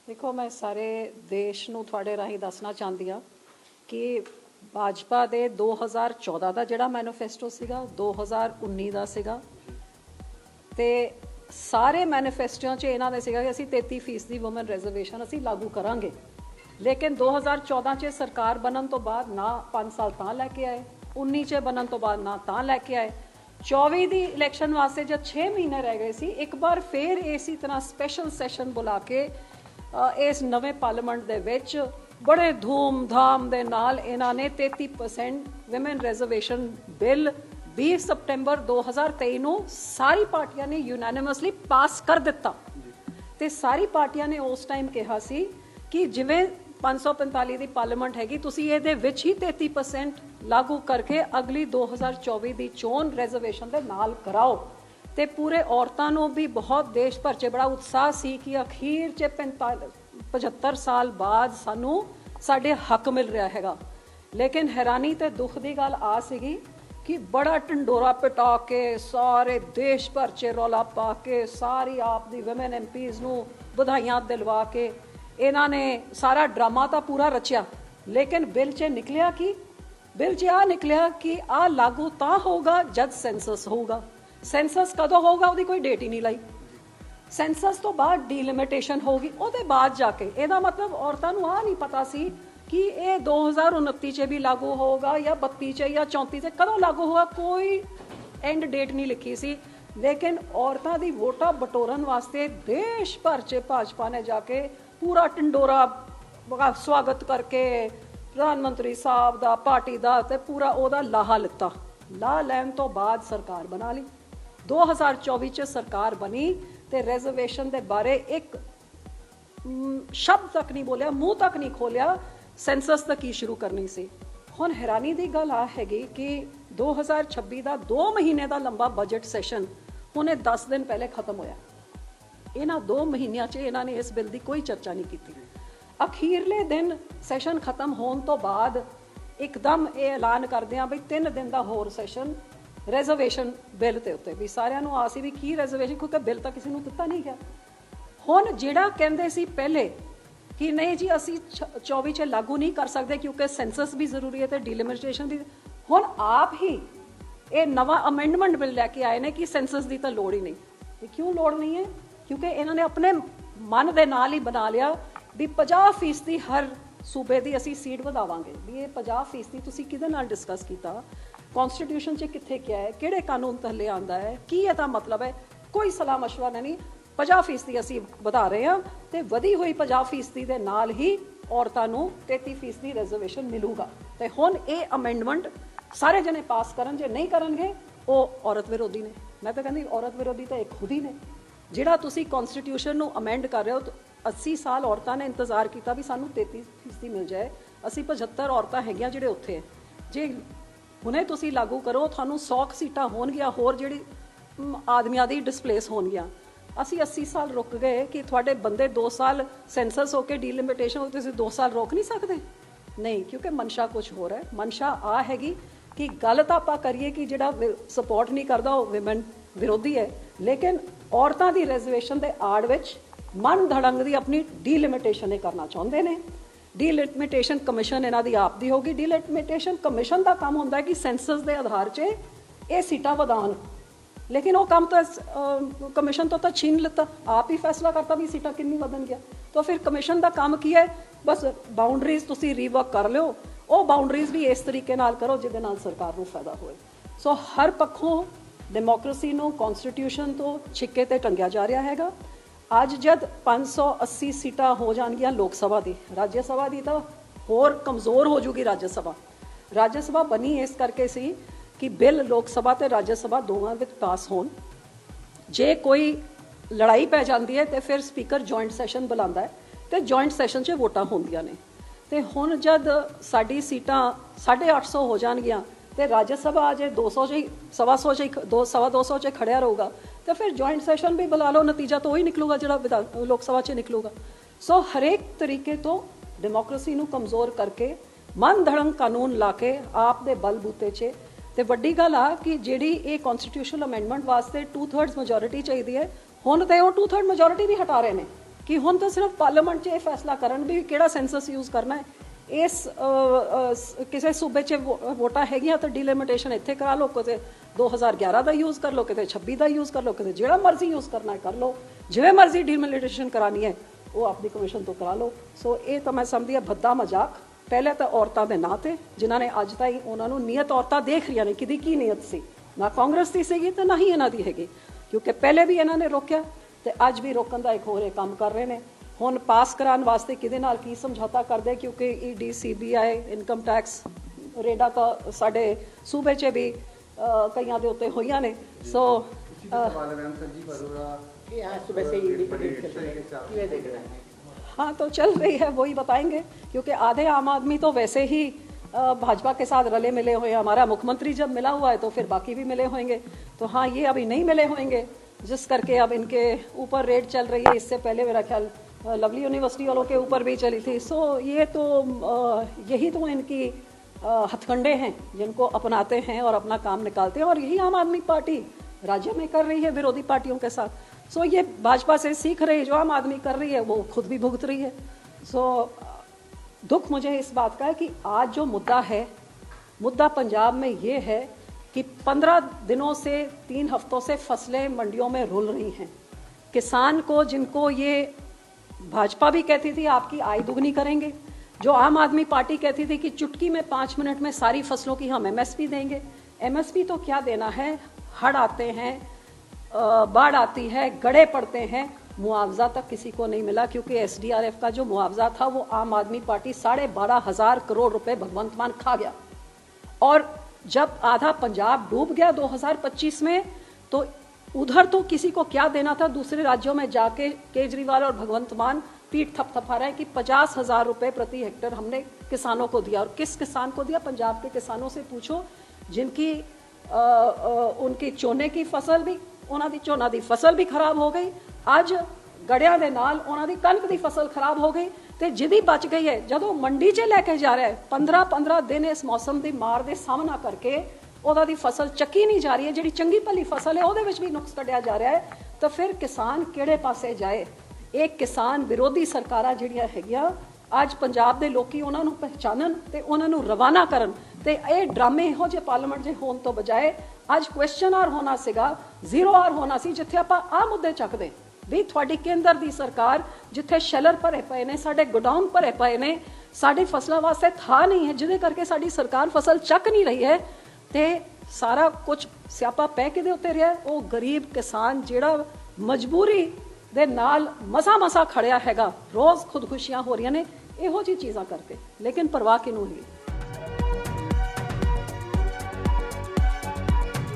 देखो मैं सारे देश ਨੂੰ ਤੁਹਾਡੇ ਰਾਹੀਂ ਦੱਸਣਾ ਚਾਹੁੰਦੀ ਆ ਕਿ ਭਾਜਪਾ ਦੇ 2014 ਦਾ ਜਿਹੜਾ ਮੈਨੀਫੈਸਟੋ ਸੀਗਾ 2019 ਦਾ ਸੀਗਾ ਤੇ ਸਾਰੇ ਮੈਨੀਫੈਸਟੋਆਂ 'ਚ ਇਹਨਾਂ ਨੇ ਸੀਗਾ ਕਿ ਅਸੀਂ 33% ਦੀ ਵੂਮਨ ਰਿਜ਼ਰਵੇਸ਼ਨ ਅਸੀਂ ਲਾਗੂ ਕਰਾਂਗੇ। लेकिन 2014 च सरकार बनन तो बाद ना 5 साल तां लैके आए, 19 च बनन तो बाद ना तां लैके आए, 24 दी इलैक्शन वास्ते जब 6 महीने रह गए सी एक बार फिर इसी तरह स्पैशल सैशन बुला के इस नवे पार्लीमेंट दे विच बड़े धूम धाम दे नाल इन्हां ने 33% विमेन रिजर्वेशन बिल 20 सितंबर 2023 नूं सारी पार्टियां ने यूनैनिमसली पास कर दिता। ते सारी पार्टियां ने उस टाइम कहा सी कि जिवें 545 ਦੀ ਪਾਰਲੀਮੈਂਟ ਹੈਗੀ ਤੁਸੀਂ ਇਹਦੇ ਵਿੱਚ ਹੀ 33% ਲਾਗੂ ਕਰਕੇ ਅਗਲੀ 2024 ਦੀ ਚੋਣ ਰਿਜ਼ਰਵੇਸ਼ਨ ਦੇ ਨਾਲ ਕਰਾਓ। ਤੇ ਪੂਰੇ ਔਰਤਾਂ ਨੂੰ ਵੀ ਬਹੁਤ ਦੇਸ਼ ਭਰ 'ਚ ਬੜਾ ਉਤਸ਼ਾਹ ਸੀ ਕਿ ਅਖੀਰ 'ਚ 75 ਸਾਲ ਬਾਅਦ ਸਾਨੂੰ ਸਾਡੇ ਹੱਕ ਮਿਲ ਰਿਹਾ ਹੈਗਾ। ਲੇਕਿਨ ਹੈਰਾਨੀ ਤੇ ਦੁੱਖ ਦੀ ਗੱਲ ਆ ਸੀਗੀ ਕਿ ਬੜਾ ਢੰਡੋਰਾ ਪਿਟਾ ਕੇ ਸਾਰੇ ਦੇਸ਼ ਭਰ 'ਚ ਰੌਲਾ ਪਾ ਕੇ ਸਾਰੀ ਆਪ ਦੀ ਵਿਮਨ ਐਮਪੀਜ਼ ਨੂੰ ਵਧਾਈਆਂ ਦਿਲਵਾ ਕੇ इन्हां ने सारा ड्रामा तो पूरा रचिया। लेकिन बिल च निकलिया कि बिल च आ निकलिया कि आ लागू तां होगा जब सेंसस होगा। सेंसस कदों होगा उसकी कोई डेट ही नहीं लाई। सेंसस तो बाद डीलिमिटेशन होगी उसदे बाद जाके ਇਹਦਾ मतलब औरतां नूं आ नहीं पता सी कि ये 2029 च भी लागू होगा या 32 च या 34 च कदों लागू होगा, कोई एंड डेट नहीं लिखी सी। लेकिन औरतां दी वोटां बटोरन वास्ते देश भर च भाजपा ने जाके पूरा ढंडोरा स्वागत करके प्रधानमंत्री साहब दा पार्टी दा ते पूरा ओदा लाहा लिता। लाह लैन तो बाद सरकार बना ली। 2024 च सरकार बनी ते रिजर्वेशन दे बारे एक शब्द तक नहीं बोलिया, मुंह तक नहीं खोलिया सेंसस तक ही शुरू करनी सी। हुण हैरानी दी गल आ हैगी कि 2026 दा 2 महीने दा लंबा बजट सैशन हुणे 10 दिन पहले खत्म होया। इन्हां 2 महीनों च इन्हां ने इस बिल की कोई चर्चा नहीं की। अखीरले दिन सैशन खत्म होने तो बाद एकदम ये ऐलान करदे बई 3 दिन का होर सैशन रिजर्वेशन बिल के उत्ते भी सारिਆਂ ਨੂੰ आसी भी की रिजर्वेशन, क्योंकि बिल तो किसी ਨੂੰ ਦਿੱਤਾ नहीं गया। हुण जिहड़ा कहंदे सी पहले कि नहीं जी असी 24 च लागू नहीं कर सकते क्योंकि सेंसस भी जरूरी है तो डिलिमिटेशन भी, हुण आप ही ये नवा अमेंडमेंट बिल लैके आए ने कि सेंसस की तो लोड़ ही नहीं। क्यों लोड़ नहीं है? क्योंकि इन्होंने अपने मन के नाल ही बना लिया भी 50% हर सूबे की असी सीट वधावांगे। भी ये 50% तुसीं किहदे नाल डिस्कस कीता, कॉन्स्टिट्यूशन च कित्थे क्या है, किहड़े कानून थल्ले आंदा है, की इहदा मतलब है? कोई सलाह मशवरा नहीं। 50% असी वधा रहे हैं तो वधी हुई 50% दे नाल ही औरतां नूं 33% रिजर्वेशन मिलूगा। तो हुण ये अमेंडमेंट सारे जने पास करन, जे नहीं करनगे वो औरत विरोधी ने। मैं तो कहंदी औरत विरोधी तो एक खुद ही ने। ਜਿਹੜਾ ਤੁਸੀਂ ਕਨਸਟੀਟਿਊਸ਼ਨ ਨੂੰ ਅਮੈਂਡ ਕਰ ਰਹੇ ਹੋ ਤਾਂ 80 ਸਾਲ ਔਰਤਾਂ ਨੇ ਇੰਤਜ਼ਾਰ ਕੀਤਾ ਵੀ ਸਾਨੂੰ 33% ਮਿਲ ਜਾਏ। ਅਸੀਂ 75 ਔਰਤਾਂ ਹੈਗੀਆਂ ਜਿਹੜੇ ਉੱਥੇ ਹੈ। ਜੇ ਹੁਣੇ ਤੁਸੀਂ ਲਾਗੂ ਕਰੋ ਤੁਹਾਨੂੰ 100 ਸੀਟਾਂ ਹੋਣਗੀਆਂ ਹੋਰ ਜਿਹੜੀ ਆਦਮੀਆਂ ਦੀ ਡਿਸਪਲੇਸ ਹੋਣਗੀਆਂ। ਅਸੀਂ 80 ਸਾਲ ਰੁਕ ਗਏ ਕਿ ਤੁਹਾਡੇ ਬੰਦੇ 2 ਸਾਲ ਸੈਂਸਸ ਹੋ ਕੇ ਡੀਲਿਮਿਟੇਸ਼ਨ ਹੋ ਤੁਸੀਂ 2 ਸਾਲ ਰੋਕ ਨਹੀਂ ਸਕਦੇ? ਨਹੀਂ, ਕਿਉਂਕਿ ਮਨਸ਼ਾ ਕੁਝ ਹੋਰ ਹੈ। ਮਨਸ਼ਾ ਆ ਹੈਗੀ ਕਿ ਗੱਲ ਤਾਂ ਆਪਾਂ ਕਰੀਏ ਕਿ ਜਿਹੜਾ ਸਪੋਰਟ ਨਹੀਂ ਕਰਦਾ ਉਹ ਵਿਮਨ ਵਿਰੋਧੀ ਹੈ, ਲੇਕਿਨ ਔਰਤਾਂ ਦੀ ਰਿਜ਼ਰਵੇਸ਼ਨ ਦੇ ਆੜ ਵਿੱਚ ਮਨ ਧੜੰਗ ਦੀ ਆਪਣੀ ਡੀਲਿਮਿਟੇਸ਼ਨ ਇਹ ਕਰਨਾ ਚਾਹੁੰਦੇ ਨੇ। ਡੀਲਿਮਿਟੇਸ਼ਨ ਕਮਿਸ਼ਨ ਇਹਨਾਂ ਦੀ ਆਪ ਦੀ ਹੋਗੀ। ਡੀਲਿਮਿਟੇਸ਼ਨ ਕਮਿਸ਼ਨ ਦਾ ਕੰਮ ਹੁੰਦਾ ਕਿ ਸੈਂਸਸ ਦੇ ਆਧਾਰ 'ਚ ਇਹ ਸੀਟਾਂ ਵਧਾਉਣ, लेकिन वो काम तो कमिशन तो छीन लेता, आप ही फैसला करता भी सीटां कितनी वधन गया। तो फिर कमिशन का काम की है? बस बाउंडरीज तुसी रीवर्क कर लो, वो बाउंडरीज भी इस तरीके नाल करो जिहदे नाल सरकार नूं फायदा होए। सो हर पक्षों डेमोक्रेसी नूं कॉन्स्टिट्यूशन तो छिक्के ते टंगिया जा रहा हैगा। अज जद 580 सीटां हो जाणगियां लोक सभा दी, राज्य सभा दी तो होर कमज़ोर हो जूगी। राज्य सभा बनी इस करके सी कि बिल लोक सभा ते राज्य सभा दोवां विच पास होण। जे कोई लड़ाई पै जाती है तो फिर स्पीकर जॉइंट सैशन बुलांदा है तो जॉइंट सैशन च वोटां होंदियां ने। तो हुण जद साडी सीटां 850 हो जाणगियां तो राज्य सभा जे 200 च 125 च 200 च खड़िया रहूगा तो फिर जॉइंट सैशन भी बुला लो, नतीजा तो वही निकलूगा जिहड़ा लोक सभा च निकलूगा। सो हरेक तरीके तो डेमोक्रेसी नूं कमज़ोर करके मन धड़ंग कानून ला के आप दे बलबूते च ਤੇ ਵੱਡੀ ਗੱਲ ਆ ਕਿ ਜਿਹੜੀ ਇਹ ਕਨਸਟੀਟਿਊਸ਼ਨਲ ਅਮੈਂਡਮੈਂਟ ਵਾਸਤੇ 2/3 ਮੈਜੋਰਿਟੀ ਚਾਹੀਦੀ ਹੈ, ਹੁਣ ਤੇ ਉਹ 2/3 ਮੈਜੋਰਿਟੀ ਵੀ ਹਟਾ ਰਹੇ ਨੇ कि हुण तो सिर्फ पार्लीमेंट 'ਚ ਇਹ फैसला करन भी किहड़ा सेंसस यूज़ करना है। इस किसी सूबे 'ਚ वोटां हैगियां तो डिलिमिटेशन इत्थे करा लो, किते 2011 का यूज़ कर लो, किते 26 का यूज़ कर लो, किते जिहड़ा मर्जी यूज़ करना है कर लो, जिवें मर्जी डिलिमिटेशन करानी है वो अपनी कमीशन तो करा लो। सो ये तो मैं समझदी आ भद्दा मजाक। पहले तो औरतां दे नां ते जिन्हां ने अज ताईं उन्हां नूं नीयत औरतां देख रहीआं ने कि की नीयत सी, ना कांग्रेस दी सीगी ते ना ही इन्हां दी हैगी, क्योंकि पहले भी इन्हां ने रोकिया ते अज भी रोकण दा एक होर काम कर रहे हैं। हुण पास कराने वास्ते किहदे नाल की समझौता करदे, क्योंकि ईडी CBI इनकम टैक्स रेडा तो साडे सूबे 'ਚ भी कईयां दे उत्ते होईआं ने। सो हाँ तो चल रही है, वही बताएंगे, क्योंकि आधे आम आदमी तो वैसे ही भाजपा के साथ रले मिले हुए हैं। हमारा मुख्यमंत्री जब मिला हुआ है तो फिर बाकी भी मिले होंगे। तो हाँ, ये अभी नहीं मिले होंगे, जिस करके अब इनके ऊपर रेड चल रही है। इससे पहले मेरा ख्याल लवली यूनिवर्सिटी वालों के ऊपर भी चली थी। सो ये तो यही तो इनकी हथकंडे हैं जिनको अपनाते हैं और अपना काम निकालते हैं, और यही आम आदमी पार्टी राज्य में कर रही है विरोधी पार्टियों के साथ। सो ये भाजपा से सीख रही है, जो आम आदमी कर रही है वो खुद भी भुगत रही है। सो दुख मुझे इस बात का है कि आज जो मुद्दा है, मुद्दा पंजाब में ये है कि 15 दिनों से 3 हफ्तों से फसलें मंडियों में रुल रही हैं। किसान को, जिनको ये भाजपा भी कहती थी आपकी आय दुगनी करेंगे, जो आम आदमी पार्टी कहती थी कि चुटकी में 5 मिनट में सारी फसलों की हम MSP देंगे। MSP तो क्या देना है, हड़ आते हैं, बाढ़ आती है, गड़े पड़ते हैं, मुआवजा तक किसी को नहीं मिला, क्योंकि SDRF का जो मुआवजा था वो आम आदमी पार्टी 12,500 करोड़ रुपए भगवंत मान खा गया। और जब आधा पंजाब डूब गया 2025 में, तो उधर तो किसी को क्या देना था। दूसरे राज्यों में जाके केजरीवाल और भगवंत मान पीठ थपथपा रहे हैं कि 50,000 रुपए प्रति हेक्टेयर हमने किसानों को दिया। और किस किसान को दिया? पंजाब के किसानों से पूछो, जिनकी उनकी चोने की फसल भी, उन्हां दी झोना दी फसल भी खराब हो गई। अज गड़ियां दे नाल उन्हां दी कणक दी फसल खराब हो गई, ते जिहदी बच गई है जदों मंडी 'ਚ लैके जा रहा है, 15-15 दिन इस मौसम की मार दे सामना करके ਉਹਦਾ ਦੀ फसल ਚੱਕੀ नहीं जा रही है। ਜਿਹੜੀ ਚੰਗੀ ਭਲੀ फसल है ਉਹਦੇ ਵਿੱਚ भी नुक्स ਕੱਢਿਆ जा रहा है। तो फिर किसान ਕਿਹੜੇ ਪਾਸੇ ਜਾਏ? एक किसान विरोधी सरकारां ਜਿਹੜੀਆਂ ਹੈਗੀਆਂ ਅੱਜ ਪੰਜਾਬ ਦੇ ਲੋਕੀ ਉਹਨਾਂ ਨੂੰ ਪਹਿਚਾਨਣ ਤੇ ਉਹਨਾਂ ਨੂੰ ਰਵਾਨਾ ਕਰਨ, ਤੇ ਇਹ ਡਰਾਮੇ ਇਹੋ ਜਿਹੇ ਪਾਰਲੀਮੈਂਟ 'ਚ ਹੋਣ ਤੋਂ ਬਜਾਏ ਅੱਜ ਕੁਐਸਚਨ ਆਰ ਹੋਣਾ ਸੀਗਾ, 0 ਆਰ ਹੋਣਾ ਸੀ, ਜਿੱਥੇ ਆਪਾਂ ਆਹ ਮੁੱਦੇ ਚੱਕਦੇ ਵੀ ਤੁਹਾਡੀ ਕੇਂਦਰ ਦੀ ਸਰਕਾਰ ਜਿੱਥੇ ਸ਼ੈਲਰ ਭਰੇ ਪਏ ਨੇ, ਸਾਡੇ ਗੋਡਾਊਨ ਭਰੇ ਪਏ ਨੇ, ਸਾਡੀ ਫਸਲਾਂ ਵਾਸਤੇ ਥਾਂ ਨਹੀਂ ਹੈ, ਜਿਹਦੇ ਕਰਕੇ ਸਾਡੀ ਸਰਕਾਰ ਫਸਲ ਚੱਕ ਨਹੀਂ ਰਹੀ ਹੈ। ਤੇ ਸਾਰਾ ਕੁਝ ਸਿਆਪਾ ਪੈ ਕਿਹਦੇ ਉੱਤੇ ਰਿਹਾ? ਉਹ ਗਰੀਬ ਕਿਸਾਨ ਜਿਹੜਾ ਮਜਬੂਰੀ ਦੇ ਨਾਲ ਮਸਾ ਖੜਿਆ ਹੈਗਾ। ਰੋਜ਼ ਖੁਦਕੁਸ਼ੀਆਂ ਹੋ ਰਹੀਆਂ ਨੇ ਇਹੋ ਜਿਹੀ ਚੀਜ਼ਾਂ ਕਰਕੇ, ਲੇਕਿਨ ਪਰਵਾਹ ਕਿਹਨੂੰ ਨਹੀਂ।